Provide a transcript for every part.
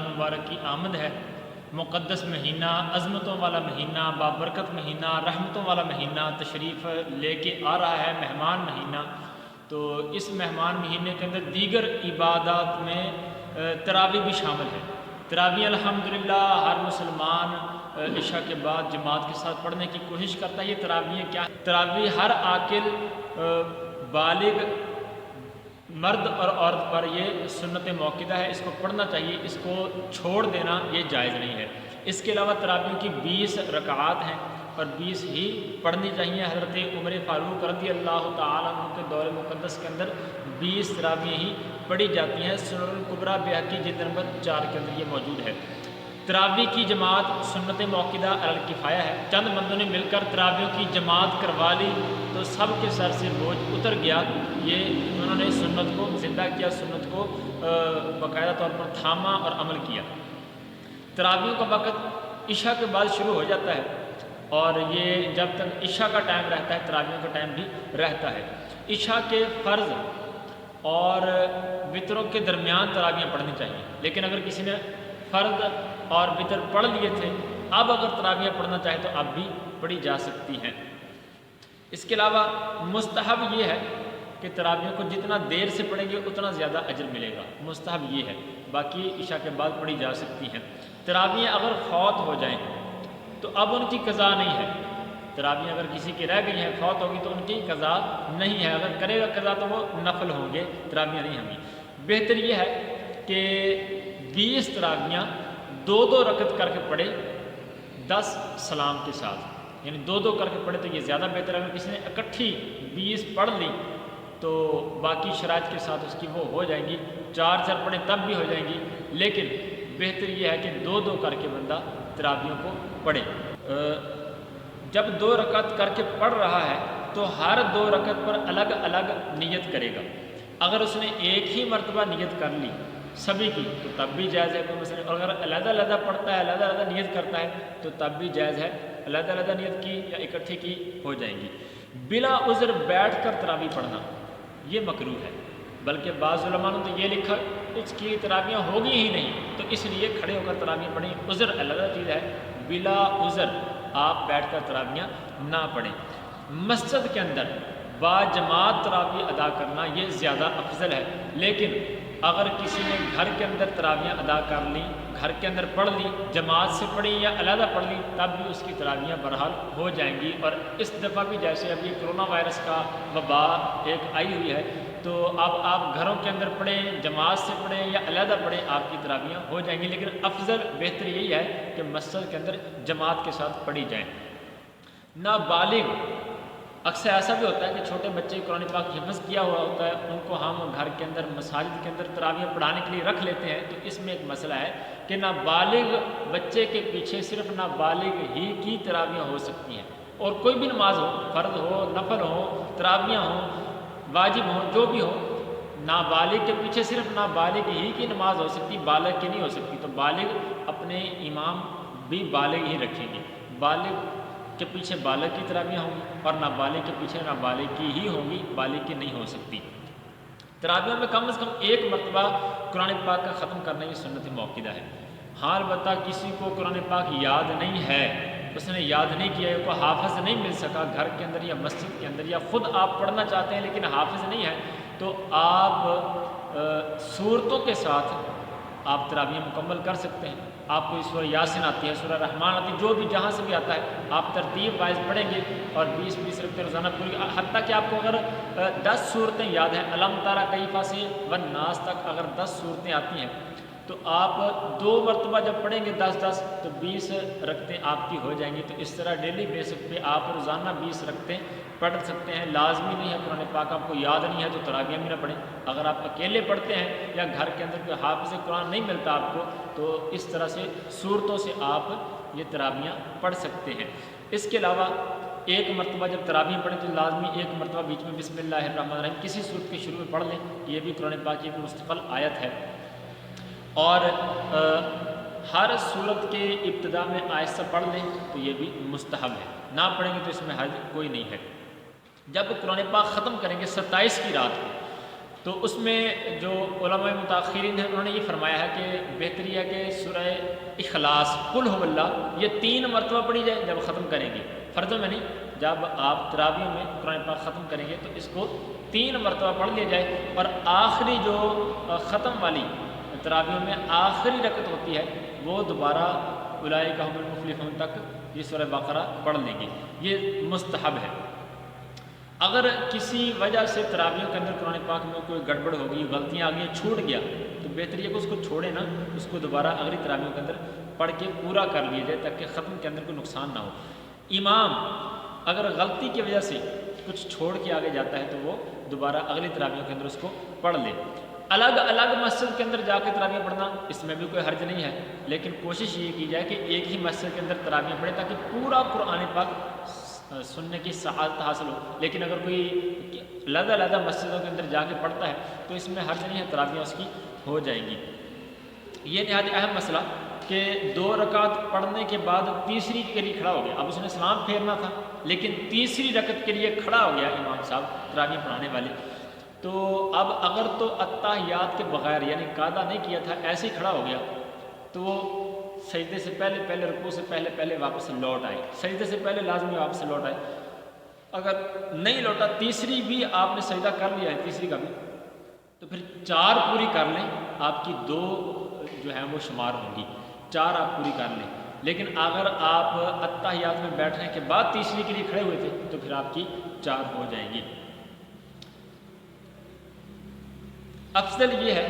مبارک کی آمد ہے، مقدس مہینہ، عظمتوں والا مہینہ، بابرکت مہینہ، رحمتوں والا مہینہ تشریف لے کے آ رہا ہے، مہمان مہینہ۔ تو اس مہمان مہینے کے اندر دیگر عبادات میں تراویح بھی شامل ہے۔ تراویح الحمدللہ ہر مسلمان عشاء کے بعد جماعت کے ساتھ پڑھنے کی کوشش کرتا ہے۔ یہ تراویح کیا ہے؟ تراویح ہر عاقل بالغ مرد اور عورت پر یہ سنت موقدہ ہے، اس کو پڑھنا چاہیے، اس کو چھوڑ دینا یہ جائز نہیں ہے۔ اس کے علاوہ تراویح کی 20 رکعات ہیں اور 20 ہی پڑھنی چاہیے۔ حضرت عمر فاروق رضی اللہ تعالیٰ عنہ کے دور مقدس کے اندر 20 تراویح ہی پڑھی جاتی ہیں۔ سنن الکبریٰ بہقی جلد نمبر 4 کے اندر یہ موجود ہے۔ تراویح کی جماعت سنت موقدہ علی الکفایہ ہے۔ چند بندوں نے مل کر تراویح کی جماعت کروا لی تو سب کے سر سے بوجھ اتر گیا۔ یہ انہوں نے سنت کو زندہ کیا، سنت کو باقاعدہ طور پر تھاما اور عمل کیا۔ تراویح کا وقت عشاء کے بعد شروع ہو جاتا ہے اور یہ جب تک عشاء کا ٹائم رہتا ہے تراویح کا ٹائم بھی رہتا ہے۔ عشاء کے فرض اور وتروں کے درمیان تراویح پڑھنی چاہیے، لیکن اگر کسی نے فرض اور وتر پڑھ لیے تھے، اب اگر تراویح پڑھنا چاہے تو اب بھی پڑھی جا سکتی ہیں۔ اس کے علاوہ مستحب یہ ہے کہ تراویح کو جتنا دیر سے پڑھیں گے اتنا زیادہ اجر ملے گا، مستحب یہ ہے، باقی عشاء کے بعد پڑھی جا سکتی ہیں۔ تراویح اگر فوت ہو جائیں تو اب ان کی قضا نہیں ہے۔ تراویح اگر کسی کی رہ گئی ہیں، فوت ہوگی تو ان کی قضا نہیں ہے، اگر کرے گا قضا تو وہ نفل ہوں گے، تراویح نہیں ہوگی۔ بہتر یہ ہے کہ 20 تراویح 2 رکعت کر کے پڑھے 10 سلام کے ساتھ، یعنی 2 کر کے پڑھے تو یہ زیادہ بہتر ہے۔ اگر کسی نے اکٹھی 20 پڑھ لی تو باقی شرائط کے ساتھ اس کی وہ ہو جائیں گی، 4 پڑھیں تب بھی ہو جائیں گی، لیکن بہتر یہ ہے کہ 2 کر کے بندہ تراویحوں کو پڑھے۔ جب 2 رکعت کر کے پڑھ رہا ہے تو ہر 2 رکعت پر الگ الگ نیت کرے گا۔ اگر اس نے ایک ہی مرتبہ نیت کر لی سبھی کی تو تب بھی جائز ہے کوئی مسئلہ، اور اگر علیحدہ علیحدہ پڑھتا ہے، علیحدہ علیحدہ نیت کرتا ہے تو تب بھی جائز ہے، علیحدہ علیحدہ نیت کی یا اکٹھی کی ہو جائیں گی۔ بلا عذر بیٹھ کر تراویح پڑھنا یہ مکروہ ہے، بلکہ بعض علماء نے تو یہ لکھا اس کی تراویح ہوگی ہی نہیں، تو اس لیے کھڑے ہو کر تراویح پڑھیں۔ عذر علیحدہ چیز ہے، بلا عذر آپ بیٹھ کر تراویح نہ پڑھیں۔ مسجد کے اندر با جماعت تراویح ادا کرنا یہ زیادہ افضل ہے، لیکن اگر کسی نے گھر کے اندر تراویح ادا کر لی، گھر کے اندر پڑھ لی، جماعت سے پڑھی یا علیحدہ پڑھ لی، تب بھی اس کی تراویح بہرحال ہو جائیں گی۔ اور اس دفعہ بھی جیسے اب یہ کرونا وائرس کا وبا ایک آئی ہوئی ہے، تو اب آپ گھروں کے اندر پڑھیں، جماعت سے پڑھیں یا علیحدہ پڑھیں، آپ کی تراویح ہو جائیں گی، لیکن افضل بہتر یہی ہے کہ مسجد کے اندر جماعت کے ساتھ پڑھی جائیں۔ نابالغ، اکثر ایسا بھی ہوتا ہے کہ چھوٹے بچے قرآن پاک حفظ کیا ہوا ہوتا ہے، ان کو ہم گھر کے اندر مساجد کے اندر تراویح پڑھانے کے لیے رکھ لیتے ہیں، تو اس میں ایک مسئلہ ہے کہ نابالغ بچے کے پیچھے صرف نابالغ ہی کی تراویح ہو سکتی ہیں، اور کوئی بھی نماز ہو، فرض ہو، نفل ہو، تراویح ہوں، واجب ہوں، جو بھی ہو، نابالغ کے پیچھے صرف نابالغ ہی کی نماز ہو سکتی، بالغ کی نہیں ہو سکتی۔ تو بالغ اپنے امام بھی بالغ ہی رکھیں گے، بالغ کے پیچھے بالغ کی تراویح ہوں گی اور نابالغ کے پیچھے نابالغ کی ہی ہوں گی، بالغ کی نہیں ہو سکتی۔ تراویح میں کم از کم 1 مرتبہ قرآن پاک کا ختم کرنا یہ سنت موقدہ ہے۔ ہاں البتہ کسی کو قرآن پاک یاد نہیں ہے، اس نے یاد نہیں کیا، کو حافظ نہیں مل سکا گھر کے اندر یا مسجد کے اندر، یا خود آپ پڑھنا چاہتے ہیں لیکن حافظ نہیں ہے، تو آپ صورتوں کے ساتھ آپ تراویح مکمل کر سکتے ہیں۔ آپ کو سورہ یاسین آتی ہے، سورہ رحمان آتی ہے، جو بھی جہاں سے بھی آتا ہے آپ ترتیب وائز پڑھیں گے اور 20 رکھتے روزانہ پوری، حتیٰ کہ آپ کو اگر 10 صورتیں یاد ہیں، علم تارا کیفا سے والناس تک اگر 10 صورتیں آتی ہیں تو آپ 2 مرتبہ جب پڑھیں گے 10 تو 20 رکعتیں آپ کی ہو جائیں گی۔ تو اس طرح ڈیلی بیسس پہ آپ روزانہ 20 رکعتیں پڑھ سکتے ہیں۔ لازمی نہیں ہے قرآن پاک آپ کو یاد نہیں ہے تو تراویح بھی نہ پڑھیں۔ اگر آپ اکیلے پڑھتے ہیں یا گھر کے اندر کوئی حافظ قرآن نہیں ملتا آپ کو، تو اس طرح سے صورتوں سے آپ یہ تراویح پڑھ سکتے ہیں۔ اس کے علاوہ 1 مرتبہ جب تراویح پڑھیں تو لازمی 1 مرتبہ بیچ میں بسم اللہ الرحمن الرحیم کسی صورت کے شروع میں پڑھ لیں، یہ بھی قرآن پاک کی ایک مستقل آیت ہے۔ اور ہر صورت کے ابتدا میں آہستہ پڑھ لیں تو یہ بھی مستحب ہے، نہ پڑھیں گے تو اس میں حرج کوئی نہیں ہے۔ جب قرآن پاک ختم کریں گے 27 کی رات کو تو اس میں جو علماء متاخرین ہیں انہوں نے یہ فرمایا ہے کہ بہتری ہے کہ سورہ اخلاص قل هو اللہ یہ 3 مرتبہ پڑھی جائے جب ختم کریں گے، فرضوں میں نہیں، جب آپ تراویح میں قرآن پاک ختم کریں گے تو اس کو 3 مرتبہ پڑھ لیا جائے، اور آخری جو ختم والی تراویح میں آخری رکعت ہوتی ہے وہ دوبارہ اولئک هم المفلحون تک یہ سورہ بقرہ پڑھ لیں گے، یہ مستحب ہے۔ اگر کسی وجہ سے تراویحوں کے اندر قرآن پاک میں کوئی گڑبڑ ہو گئی، غلطیاں آ گئی، چھوٹ گیا، تو بہتر ہے کہ اس کو چھوڑے نا، اس کو دوبارہ اگلی تراویحوں کے اندر پڑھ کے پورا کر لیا جائے تاکہ ختم کے اندر کوئی نقصان نہ ہو۔ امام اگر غلطی کی وجہ سے کچھ چھوڑ کے آگے جاتا ہے تو وہ دوبارہ اگلی تراویحوں کے اندر اس کو پڑھ لے۔ الگ الگ مسجد کے اندر جا کے تراویح پڑھنا اس میں بھی کوئی حرج نہیں ہے، لیکن کوشش یہ کی جائے کہ ایک ہی مسجد کے اندر تراویح پڑھے تاکہ پورا قرآن پاک سننے کی سعادت حاصل ہو۔ لیکن اگر کوئی علیحدہ مسجدوں کے اندر جا کے پڑھتا ہے تو اس میں حرج نہیں ہے، تراویح اس کی ہو جائیں گی۔ یہ نہایت اہم مسئلہ کہ 2 رکعت پڑھنے کے بعد تیسری کے لیے کھڑا ہو گیا، اب اس نے سلام پھیرنا تھا لیکن تیسری رکعت کے لیے کھڑا ہو گیا امام صاحب تراویح پڑھانے والے، تو اب اگر تو اتحیات کے بغیر یعنی قاعدہ نہیں کیا تھا ایسے ہی کھڑا ہو گیا تو وہ سجدے سے پہلے رکوع سے پہلے واپس لوٹ آئے، سجدے سے پہلے لازمی واپس لوٹ آئے۔ اگر نہیں لوٹا تیسری بھی آپ نے سجدہ کر لیا ہے تیسری کا بھی، تو پھر 4 پوری کر لیں، آپ کی 2 جو ہیں وہ شمار ہوں گی، 4 آپ پوری کر لیں۔ لیکن اگر آپ اتحیات میں بیٹھنے کے بعد تیسری کے لیے کھڑے ہوئے تھے تو پھر آپ کی 4 ہو جائیں گی۔ افضل یہ ہے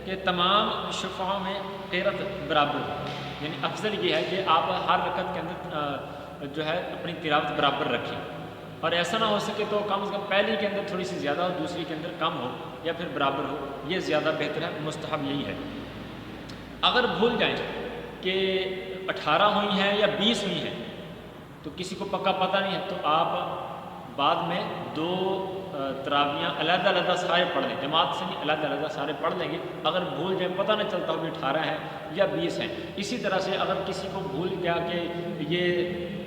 کہ تمام شفعوں میں قرات برابر ہو، یعنی افضل یہ ہے کہ آپ ہر رکعت کے اندر جو ہے اپنی تلاوت برابر رکھیں، اور ایسا نہ ہو سکے تو کم از کم پہلی کے اندر تھوڑی سی زیادہ ہو، دوسری کے اندر کم ہو یا پھر برابر ہو، یہ زیادہ بہتر ہے، مستحب یہی ہے۔ اگر بھول جائیں کہ 18 ہوئی ہیں یا 20 ہوئی ہیں تو کسی کو پکا پتہ نہیں ہے تو آپ بعد میں 2 تراویحاں علیحدہ سارے پڑھ لیں، جماعت سے نہیں، علیحدہ سارے پڑھ لیں گے۔ اگر بھول جائیں پتہ نہ چلتا ہو کہ 18 ہیں یا 20 ہیں۔ اسی طرح سے اگر کسی کو بھول گیا کہ یہ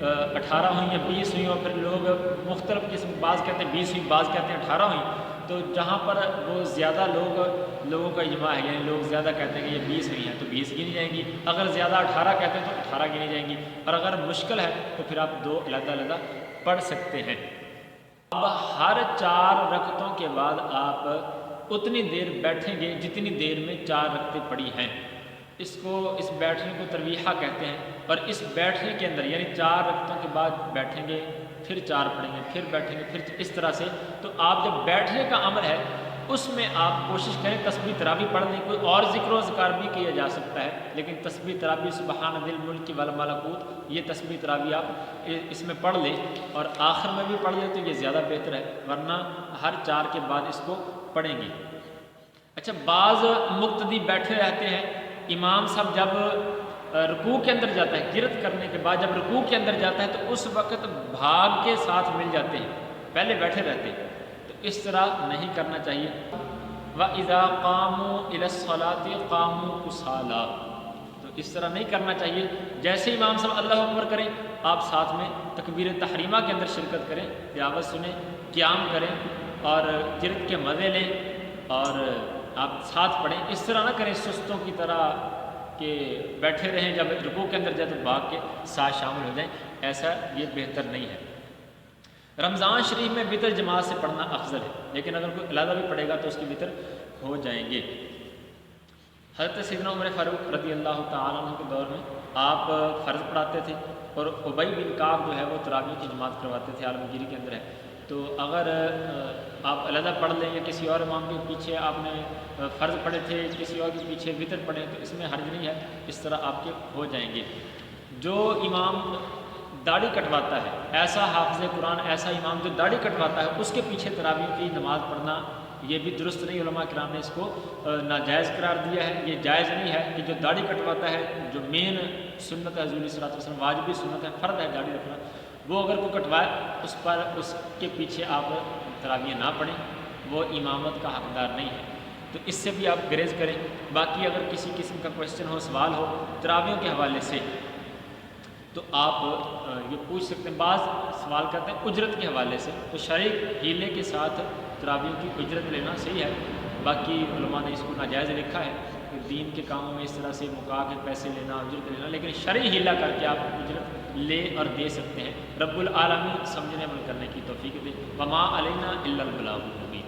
18 ہوئی یا 20 ہوئی اور پھر لوگ مختلف قسم، بعض کہتے ہیں 20 ہوئی، بعض کہتے ہیں 18 ہوئی، تو جہاں پر وہ زیادہ لوگوں کا اجماع ہے، یعنی لوگ زیادہ کہتے ہیں کہ یہ 20 ہوئی ہیں تو 20 گنی جائیں گی، اگر زیادہ 18 کہتے ہیں تو 18 گنی جائیں گی، اور اگر مشکل ہے تو پھر آپ 2 علیحدہ پڑھ سکتے ہیں۔ اب ہر 4 رکعتوں کے بعد آپ اتنی دیر بیٹھیں گے جتنی دیر میں 4 رکعتیں پڑھی ہیں، اس بیٹھنے کو ترویحہ کہتے ہیں، اور اس بیٹھنے کے اندر یعنی 4 رکعتوں کے بعد بیٹھیں گے پھر 4 پڑھیں گے، پھر بیٹھیں گے، پھر اس طرح سے، تو آپ جب بیٹھنے کا عمل ہے اس میں آپ کوشش کریں تسبیح تراویح پڑھ لیں، کوئی اور ذکر و اذکار بھی کیا جا سکتا ہے، لیکن تسبیح تراویح سبحان ذی الملک والملکوت یہ تسبیح تراویح آپ اس میں پڑھ لیں، اور آخر میں بھی پڑھ لیں تو یہ زیادہ بہتر ہے، ورنہ ہر 4 کے بعد اس کو پڑھیں گے۔ اچھا، بعض مقتدی بیٹھے رہتے ہیں، امام صاحب جب رکوع کے اندر جاتا ہے، قرات کرنے کے بعد جب رکوع کے اندر جاتا ہے تو اس وقت بھاگ کے ساتھ مل جاتے ہیں، پہلے بیٹھے رہتے ہیں، تو اس طرح نہیں کرنا چاہیے۔ وَإِذَا قَامُوا إِلَى الصَّلَاةِ قَامُوا كُسَالَىٰ، تو اس طرح نہیں کرنا چاہیے۔ جیسے امام صاحب اللہ اکبر کریں آپ ساتھ میں تکبیر تحریمہ کے اندر شرکت کریں، تلاوت سنیں، قیام کریں اور قرات کے مزے لیں اور آپ ساتھ پڑھیں۔ اس طرح نہ کریں سستوں کی طرح کہ بیٹھے رہیں، جب رکوع کے اندر جائے تو بھاگ کے ساتھ شامل ہو جائیں، ایسا یہ بہتر نہیں ہے۔ رمضان شریف میں وتر جماعت سے پڑھنا افضل ہے، لیکن اگر کوئی علیحدہ بھی پڑھے گا تو اس کی وتر ہو جائیں گے۔ حضرت سیدنا عمر فاروق رضی اللہ تعالیٰ عنہ کے دور میں آپ فرض پڑھاتے تھے اور ابی بن کعب جو ہے وہ تراویح کی جماعت کرواتے تھے، عالمگیری کے اندر ہے، تو اگر آپ علیحدہ پڑھ لیں یا کسی اور امام کے پیچھے آپ نے فرض پڑھے تھے، کسی اور کے پیچھے وتر پڑھے تو اس میں حرج نہیں ہے، اس طرح آپ کے ہو جائیں گے۔ جو امام داڑھی کٹواتا ہے، ایسا حافظ قرآن، ایسا امام جو داڑھی کٹواتا ہے، اس کے پیچھے تراویح کی نماز پڑھنا یہ بھی درست نہیں، علماء کرام نے اس کو ناجائز قرار دیا ہے۔ یہ جائز نہیں ہے کہ جو داڑھی کٹواتا ہے، جو مین سنت ہے حضور صلی اللہ علیہ وسلم، واجبی سنت ہے، فرض ہے داڑھی رکھنا، وہ اگر کوئی کٹوائے اس کے پیچھے آپ تراویح نہ پڑھیں، وہ امامت کا حقدار نہیں ہے، تو اس سے بھی آپ گریز کریں۔ باقی اگر کسی قسم کا کوشچن ہو، سوال ہو تراویحوں کے حوالے سے تو آپ یہ پوچھ سکتے ہیں۔ بعض سوال کرتے ہیں اجرت کے حوالے سے، تو شرعی ہیلے کے ساتھ تراویح کی اجرت لینا صحیح ہے، باقی علماء نے اس کو ناجائز لکھا ہے کہ دین کے کاموں میں اس طرح سے مکا کے پیسے لینا، اجرت لینا، لیکن شرعی ہیلہ کر کے آپ اجرت لے اور دے سکتے ہیں۔ رب العالمین سمجھنے عمل کرنے کی توفیق دے۔ وما علینا الا البلاغ المبین۔